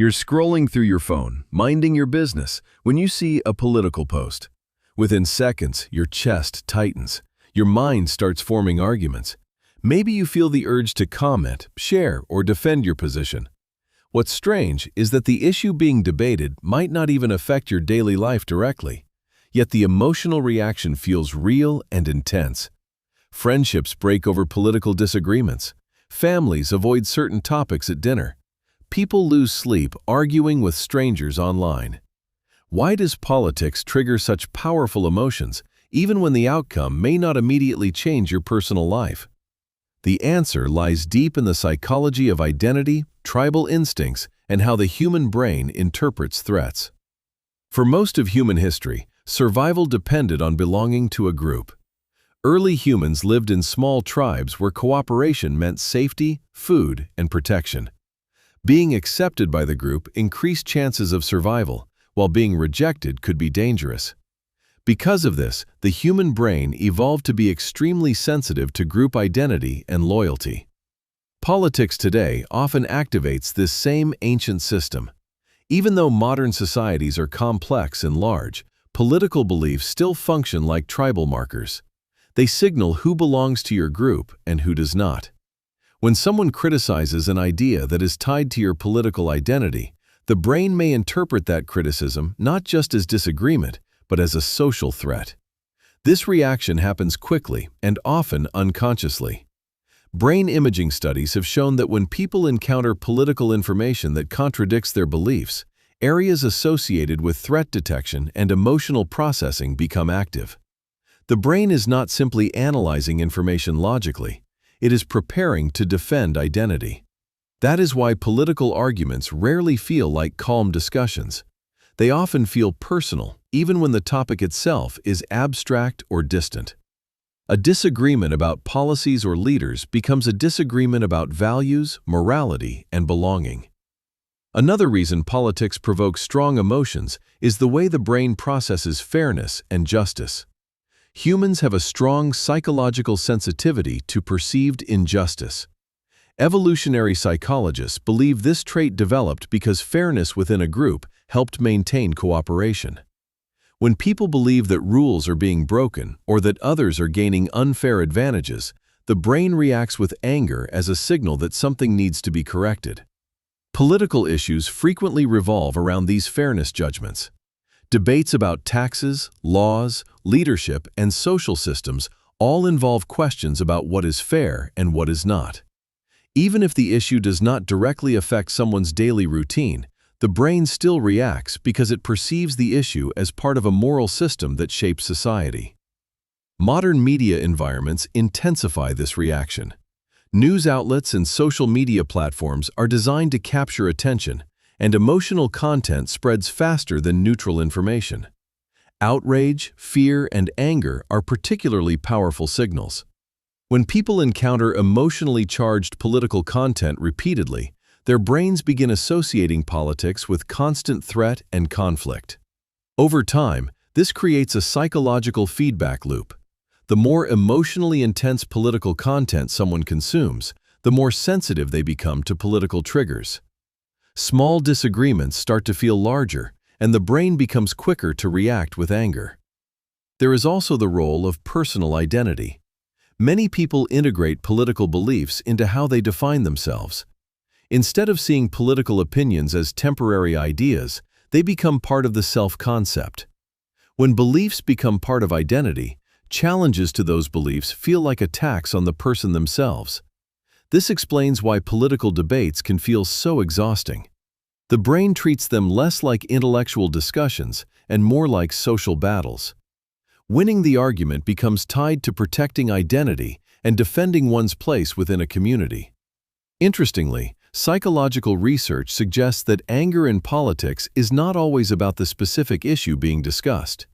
You're scrolling through your phone, minding your business, when you see a political post. Within seconds, your chest tightens. Your mind starts forming arguments. Maybe you feel the urge to comment, share, or defend your position. What's strange is that the issue being debated might not even affect your daily life directly. Yet the emotional reaction feels real and intense. Friendships break over political disagreements. Families avoid certain topics at dinner. People lose sleep arguing with strangers online. Why does politics trigger such powerful emotions, even when the outcome may not immediately change your personal life? The answer lies deep in the psychology of identity, tribal instincts, and how the human brain interprets threats. For most of human history, survival depended on belonging to a group. Early humans lived in small tribes where cooperation meant safety, food, and protection. Being accepted by the group increased chances of survival, while being rejected could be dangerous. Because of this, the human brain evolved to be extremely sensitive to group identity and loyalty. Politics today often activates this same ancient system. Even though modern societies are complex and large, political beliefs still function like tribal markers. They signal who belongs to your group and who does not. When someone criticizes an idea that is tied to your political identity, the brain may interpret that criticism not just as disagreement, but as a social threat. This reaction happens quickly and often unconsciously. Brain imaging studies have shown that when people encounter political information that contradicts their beliefs, areas associated with threat detection and emotional processing become active. The brain is not simply analyzing information logically, it is preparing to defend identity. That is why political arguments rarely feel like calm discussions. They often feel personal, even when the topic itself is abstract or distant. A disagreement about policies or leaders becomes a disagreement about values, morality, and belonging. Another reason politics provoke strong emotions is the way the brain processes fairness and justice. Humans have a strong psychological sensitivity to perceived injustice. Evolutionary psychologists believe this trait developed because fairness within a group helped maintain cooperation. When people believe that rules are being broken or that others are gaining unfair advantages, the brain reacts with anger as a signal that something needs to be corrected. Political issues frequently revolve around these fairness judgments. Debates about taxes, laws, leadership, and social systems all involve questions about what is fair and what is not. Even if the issue does not directly affect someone's daily routine, the brain still reacts because it perceives the issue as part of a moral system that shapes society. Modern media environments intensify this reaction. News outlets and social media platforms are designed to capture attention, and emotional content spreads faster than neutral information. Outrage, fear, and anger are particularly powerful signals. When people encounter emotionally charged political content repeatedly, their brains begin associating politics with constant threat and conflict. Over time, this creates a psychological feedback loop. The more emotionally intense political content someone consumes, the more sensitive they become to political triggers. Small disagreements start to feel larger, and the brain becomes quicker to react with anger. There is also the role of personal identity. Many people integrate political beliefs into how they define themselves. Instead of seeing political opinions as temporary ideas, they become part of the self-concept. When beliefs become part of identity, challenges to those beliefs feel like attacks on the person themselves. This explains why political debates can feel so exhausting. The brain treats them less like intellectual discussions and more like social battles. Winning the argument becomes tied to protecting identity and defending one's place within a community. Interestingly, psychological research suggests that anger in politics is not always about the specific issue being discussed.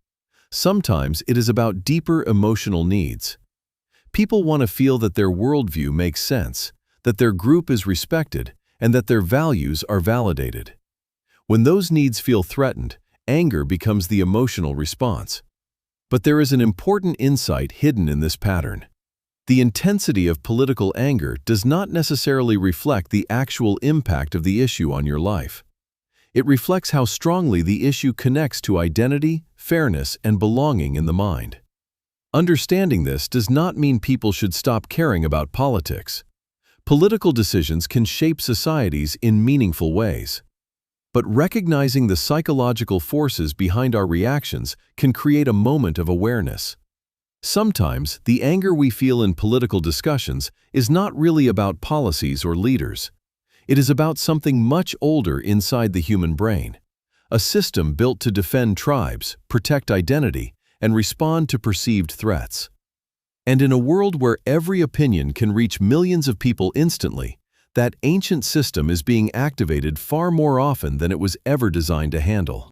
Sometimes it is about deeper emotional needs. People want to feel that their worldview makes sense, that their group is respected, and that their values are validated. When those needs feel threatened, anger becomes the emotional response. But there is an important insight hidden in this pattern. The intensity of political anger does not necessarily reflect the actual impact of the issue on your life. It reflects how strongly the issue connects to identity, fairness, and belonging in the mind. Understanding this does not mean people should stop caring about politics. Political decisions can shape societies in meaningful ways. But recognizing the psychological forces behind our reactions can create a moment of awareness. Sometimes, the anger we feel in political discussions is not really about policies or leaders. It is about something much older inside the human brain, a system built to defend tribes, protect identity, and respond to perceived threats. And in a world where every opinion can reach millions of people instantly, that ancient system is being activated far more often than it was ever designed to handle.